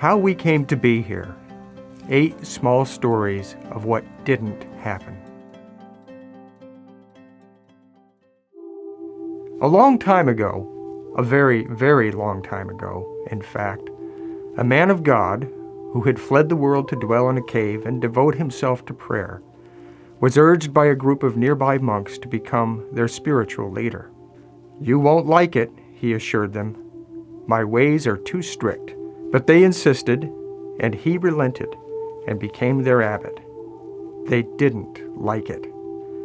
How we came to be here. 8 small stories of what didn't happen. A long time ago, a very, very long time ago, in fact, a man of God, who had fled the world to dwell in a cave and devote himself to prayer, was urged by a group of nearby monks to become their spiritual leader. "You won't like it," he assured them. "My ways are too strict." But they insisted, and he relented and became their abbot. They didn't like it.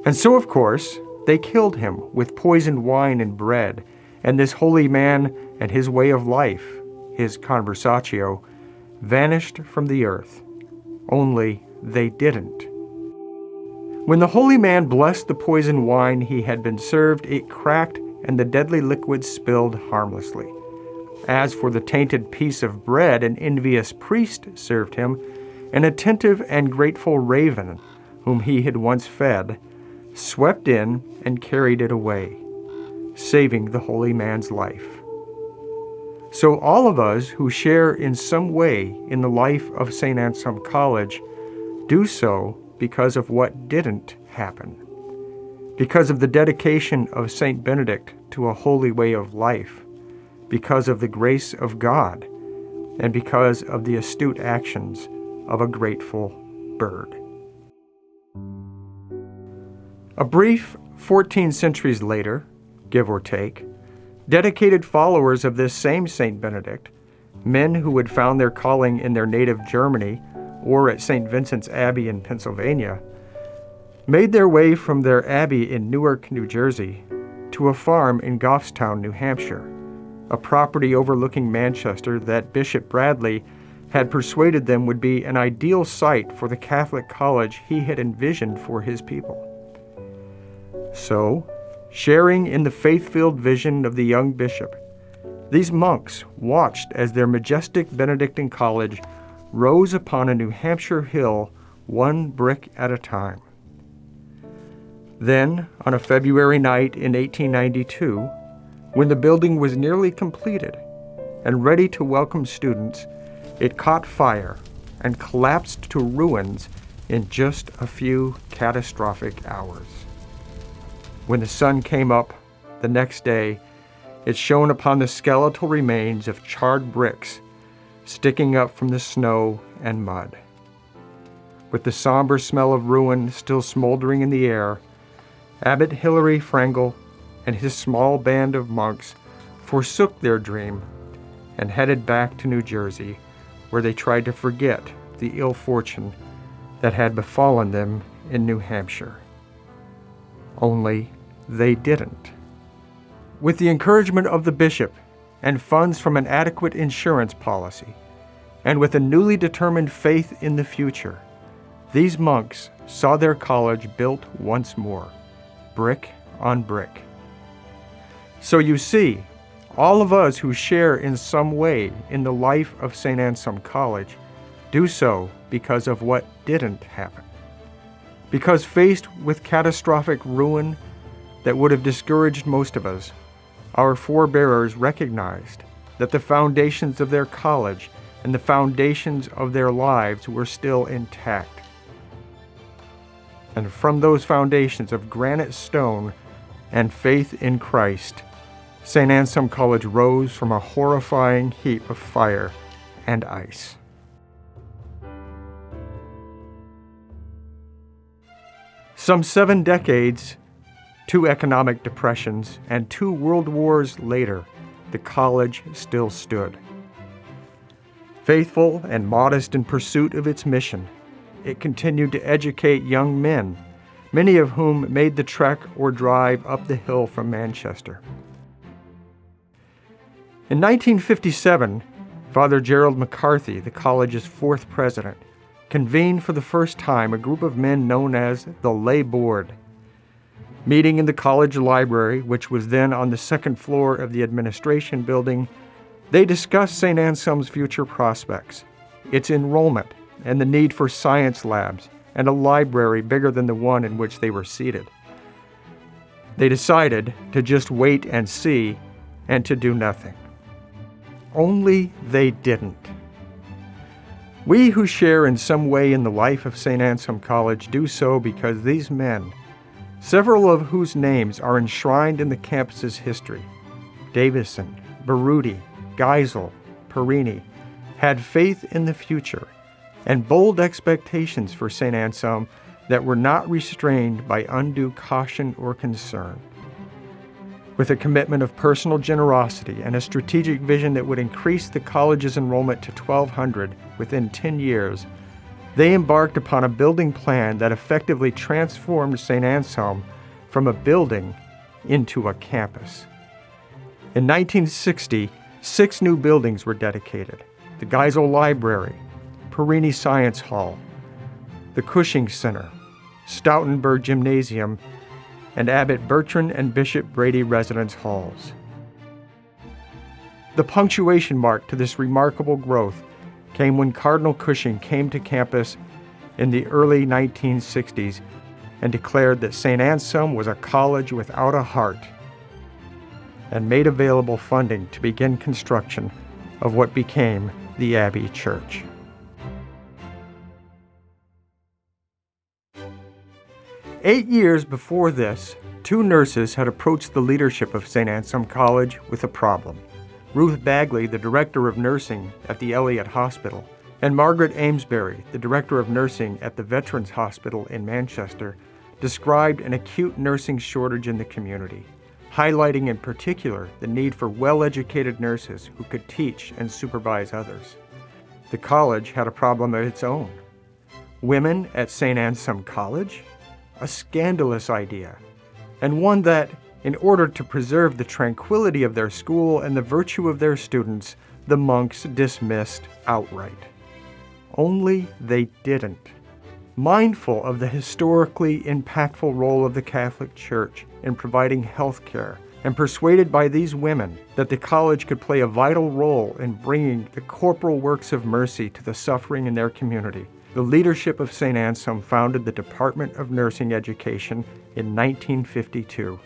And so, of course, they killed him with poisoned wine and bread, and this holy man and his way of life, his conversatio, vanished from the earth. Only they didn't. When the holy man blessed the poisoned wine he had been served, it cracked and the deadly liquid spilled harmlessly. As for the tainted piece of bread an envious priest served him, an attentive and grateful raven, whom he had once fed, swept in and carried it away, saving the holy man's life. So all of us who share in some way in the life of Saint Anselm College do so because of what didn't happen, because of the dedication of Saint Benedict to a holy way of life, because of the grace of God, and because of the astute actions of a grateful bird. A brief 14 centuries later, give or take, dedicated followers of this same Saint Benedict, men who had found their calling in their native Germany or at St. Vincent's Abbey in Pennsylvania, made their way from their abbey in Newark, New Jersey, to a farm in Goffstown, New Hampshire, a property overlooking Manchester that Bishop Bradley had persuaded them would be an ideal site for the Catholic college he had envisioned for his people. So, sharing in the faith-filled vision of the young bishop, these monks watched as their majestic Benedictine college rose upon a New Hampshire hill, one brick at a time. Then, on a February night in 1892, when the building was nearly completed and ready to welcome students, it caught fire and collapsed to ruins in just a few catastrophic hours. When the sun came up the next day, it shone upon the skeletal remains of charred bricks sticking up from the snow and mud. With the somber smell of ruin still smoldering in the air, Abbot Hilary Frangel and his small band of monks forsook their dream and headed back to New Jersey, where they tried to forget the ill fortune that had befallen them in New Hampshire. Only they didn't. With the encouragement of the bishop and funds from an adequate insurance policy, and with a newly determined faith in the future, these monks saw their college built once more, brick on brick. So you see, all of us who share in some way in the life of Saint Anselm College do so because of what didn't happen. Because faced with catastrophic ruin that would have discouraged most of us, our forebearers recognized that the foundations of their college and the foundations of their lives were still intact. And from those foundations of granite stone and faith in Christ, Saint Anselm College rose from a horrifying heap of fire and ice. Some 7 decades, 2 economic depressions, and 2 world wars later, the college still stood. Faithful and modest in pursuit of its mission, it continued to educate young men, many of whom made the trek or drive up the hill from Manchester. In 1957, Father Gerald McCarthy, the college's 4th president, convened for the first time a group of men known as the Lay Board. Meeting in the college library, which was then on the 2nd floor of the administration building, they discussed St. Anselm's future prospects, its enrollment, and the need for science labs and a library bigger than the one in which they were seated. They decided to just wait and see and to do nothing. Only they didn't. We who share in some way in the life of Saint Anselm College do so because these men, several of whose names are enshrined in the campus's history, Davison, Baruti, Geisel, Perini, had faith in the future and bold expectations for Saint Anselm that were not restrained by undue caution or concern. With a commitment of personal generosity and a strategic vision that would increase the college's enrollment to 1,200 within 10 years, they embarked upon a building plan that effectively transformed Saint Anselm from a building into a campus. In 1960, 6 new buildings were dedicated: the Geisel Library, Perini Science Hall, the Cushing Center, Stoutenburg Gymnasium, and Abbot Bertrand and Bishop Brady Residence Halls. The punctuation mark to this remarkable growth came when Cardinal Cushing came to campus in the early 1960s and declared that St. Anselm was a college without a heart, and made available funding to begin construction of what became the Abbey Church. Eight years before this, 2 nurses had approached the leadership of St. Anselm College with a problem. Ruth Bagley, the director of nursing at the Eliot Hospital, and Margaret Amesbury, the director of nursing at the Veterans Hospital in Manchester, described an acute nursing shortage in the community, highlighting in particular the need for well-educated nurses who could teach and supervise others. The college had a problem of its own. Women at St. Anselm College? A scandalous idea, and one that, in order to preserve the tranquility of their school and the virtue of their students, the monks dismissed outright. Only they didn't. Mindful of the historically impactful role of the Catholic Church in providing health care, and persuaded by these women that the college could play a vital role in bringing the corporal works of mercy to the suffering in their community, the leadership of St. Anselm founded the Department of Nursing Education in 1952,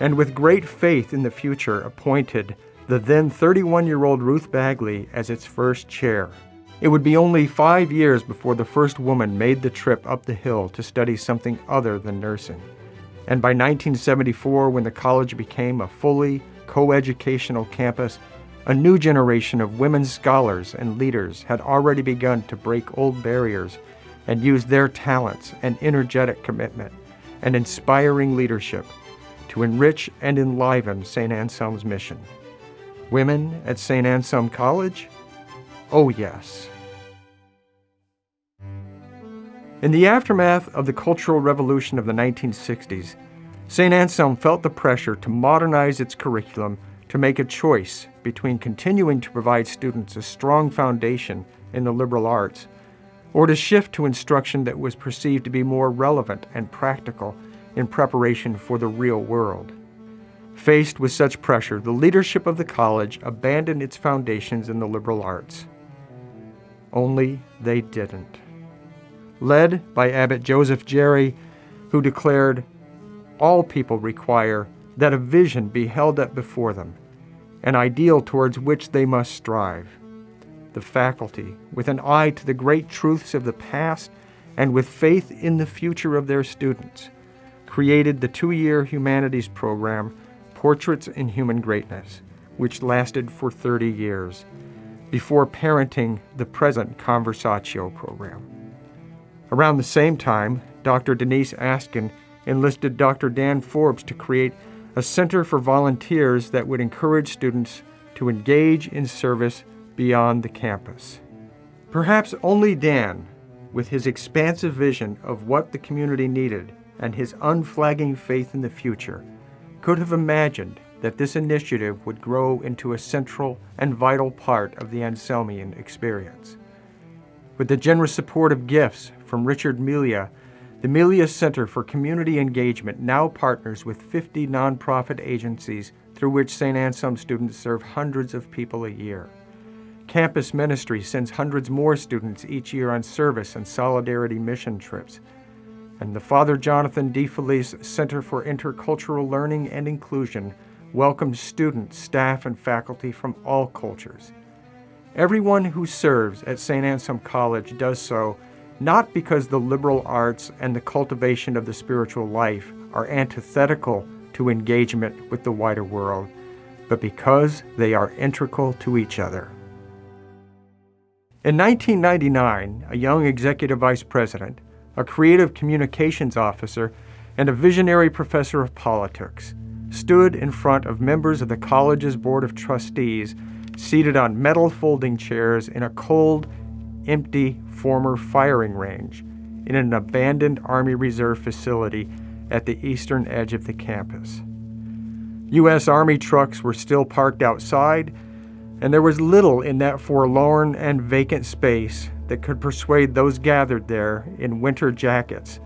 and with great faith in the future appointed the then 31-year-old Ruth Bagley as its first chair. It would be only 5 years before the first woman made the trip up the hill to study something other than nursing. And by 1974, when the college became a fully co-educational campus, a new generation of women scholars and leaders had already begun to break old barriers and use their talents and energetic commitment and inspiring leadership to enrich and enliven St. Anselm's mission. Women at St. Anselm College? Oh yes. In the aftermath of the Cultural Revolution of the 1960s, St. Anselm felt the pressure to modernize its curriculum to make a choice between continuing to provide students a strong foundation in the liberal arts, or to shift to instruction that was perceived to be more relevant and practical in preparation for the real world. Faced with such pressure, the leadership of the college abandoned its foundations in the liberal arts. Only they didn't. Led by Abbot Joseph Jerry, who declared, "All people require that a vision be held up before them, an ideal towards which they must strive." The faculty, with an eye to the great truths of the past and with faith in the future of their students, created the 2-year humanities program, Portraits in Human Greatness, which lasted for 30 years, before parenting the present Conversatio program. Around the same time, Dr. Denise Askin enlisted Dr. Dan Forbes to create a center for volunteers that would encourage students to engage in service beyond the campus. Perhaps only Dan, with his expansive vision of what the community needed and his unflagging faith in the future, could have imagined that this initiative would grow into a central and vital part of the Anselmian experience. With the generous support of gifts from Richard Melia, the Melia Center for Community Engagement now partners with 50 nonprofit agencies through which St. Anselm students serve hundreds of people a year. Campus Ministry sends hundreds more students each year on service and solidarity mission trips. And the Father Jonathan D. Felice Center for Intercultural Learning and Inclusion welcomes students, staff, and faculty from all cultures. Everyone who serves at Saint Anselm College does so not because the liberal arts and the cultivation of the spiritual life are antithetical to engagement with the wider world, but because they are integral to each other. In 1999, a young executive vice president, a creative communications officer, and a visionary professor of politics stood in front of members of the college's board of trustees seated on metal folding chairs in a cold, empty former firing range in an abandoned Army Reserve facility at the eastern edge of the campus. U.S. Army trucks were still parked outside, and there was little in that forlorn and vacant space that could persuade those gathered there in winter jackets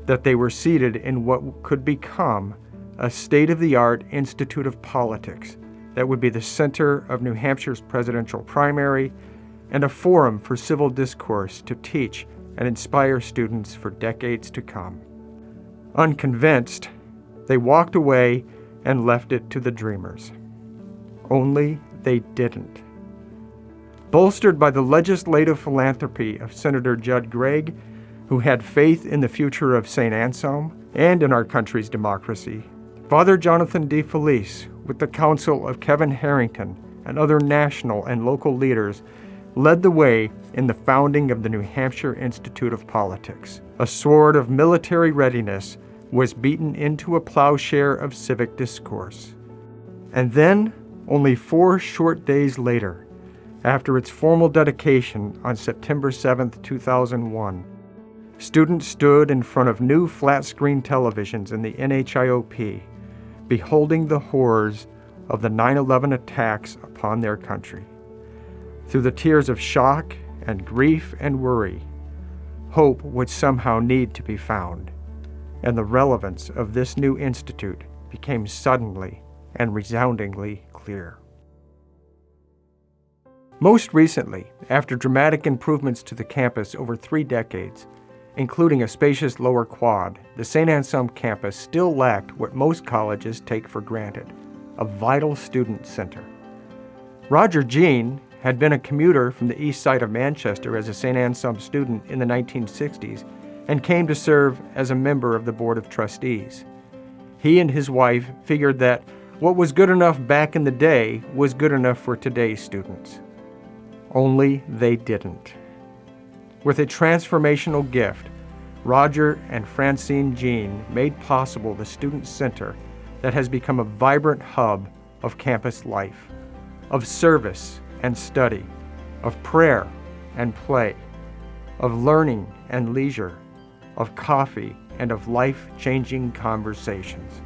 that they were seated in what could become a state-of-the-art institute of politics that would be the center of New Hampshire's presidential primary and a forum for civil discourse to teach and inspire students for decades to come. Unconvinced, they walked away and left it to the dreamers. Only they didn't. Bolstered by the legislative philanthropy of Senator Judd Gregg, who had faith in the future of St. Anselm and in our country's democracy, Father Jonathan D. Felice, with the counsel of Kevin Harrington and other national and local leaders, led the way in the founding of the New Hampshire Institute of Politics. A sword of military readiness was beaten into a plowshare of civic discourse. And then, only 4 short days later, after its formal dedication on September 7, 2001, students stood in front of new flat-screen televisions in the NHIOP, beholding the horrors of the 9/11 attacks upon their country. Through the tears of shock and grief and worry, hope would somehow need to be found, and the relevance of this new institute became suddenly and resoundingly clear. Most recently, after dramatic improvements to the campus over 3 decades, including a spacious lower quad, the St. Anselm campus still lacked what most colleges take for granted, a vital student center. Roger Jean had been a commuter from the east side of Manchester as a St. Anselm student in the 1960s and came to serve as a member of the Board of Trustees. He and his wife figured that what was good enough back in the day was good enough for today's students. Only they didn't. With a transformational gift, Roger and Francine Jean made possible the Student Center that has become a vibrant hub of campus life, of service and study, of prayer and play, of learning and leisure, of coffee and of life-changing conversations.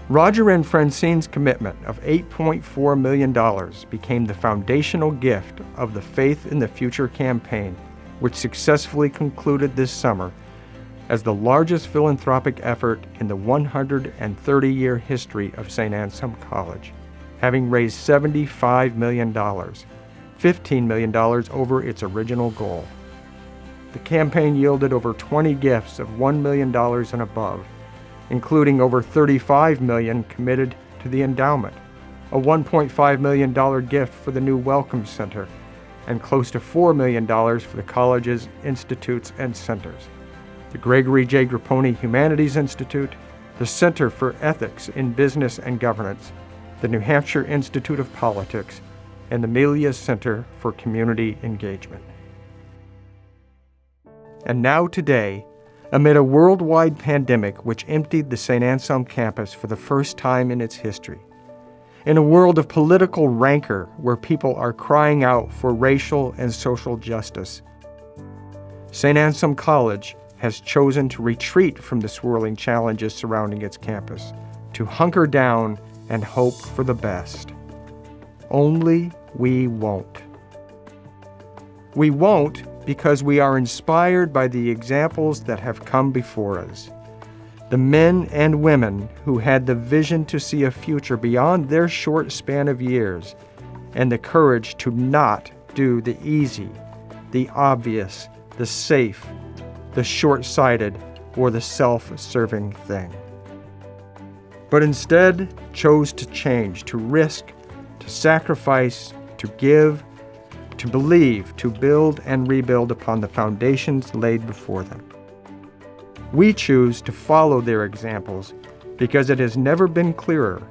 Roger and Francine's commitment of $8.4 million became the foundational gift of the Faith in the Future campaign, which successfully concluded this summer as the largest philanthropic effort in the 130-year history of Saint Anselm College, having raised $75 million, $15 million over its original goal. The campaign yielded over 20 gifts of $1 million and above, including over $35 million committed to the endowment, a $1.5 million gift for the new Welcome Center, and close to $4 million for the college's institutes and centers. The Gregory J. Grapponi Humanities Institute, the Center for Ethics in Business and Governance, the New Hampshire Institute of Politics, and the Melia Center for Community Engagement. And now today, amid a worldwide pandemic which emptied the St. Anselm campus for the first time in its history, in a world of political rancor where people are crying out for racial and social justice, Saint Anselm College has chosen to retreat from the swirling challenges surrounding its campus, to hunker down and hope for the best. Only we won't. We won't because we are inspired by the examples that have come before us. The men and women who had the vision to see a future beyond their short span of years and the courage to not do the easy, the obvious, the safe, the short-sighted, or the self-serving thing. But instead chose to change, to risk, to sacrifice, to give, to believe, to build and rebuild upon the foundations laid before them. We choose to follow their examples because it has never been clearer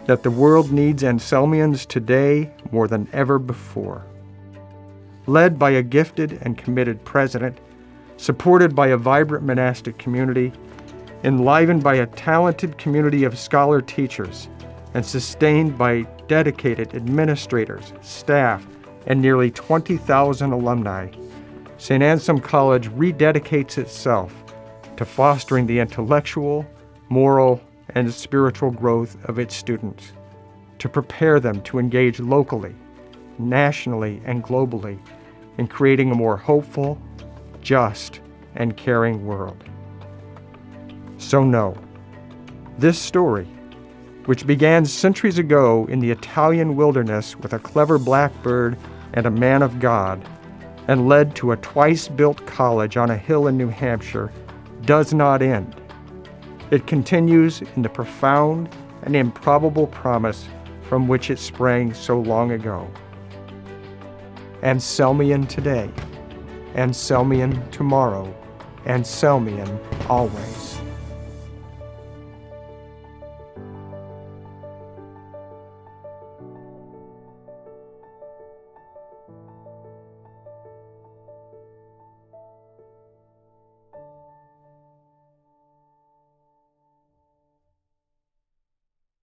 that the world needs Anselmians today more than ever before. Led by a gifted and committed president, supported by a vibrant monastic community, enlivened by a talented community of scholar teachers, and sustained by dedicated administrators, staff, and nearly 20,000 alumni, Saint Anselm College rededicates itself to fostering the intellectual, moral, and spiritual growth of its students, to prepare them to engage locally, nationally, and globally in creating a more hopeful, just, and caring world. So no, this story, which began centuries ago in the Italian wilderness with a clever blackbird and a man of God, and led to a twice-built college on a hill in New Hampshire, does not end. It continues in the profound and improbable promise from which it sprang so long ago. Anselmian today, Anselmian tomorrow, Anselmian always.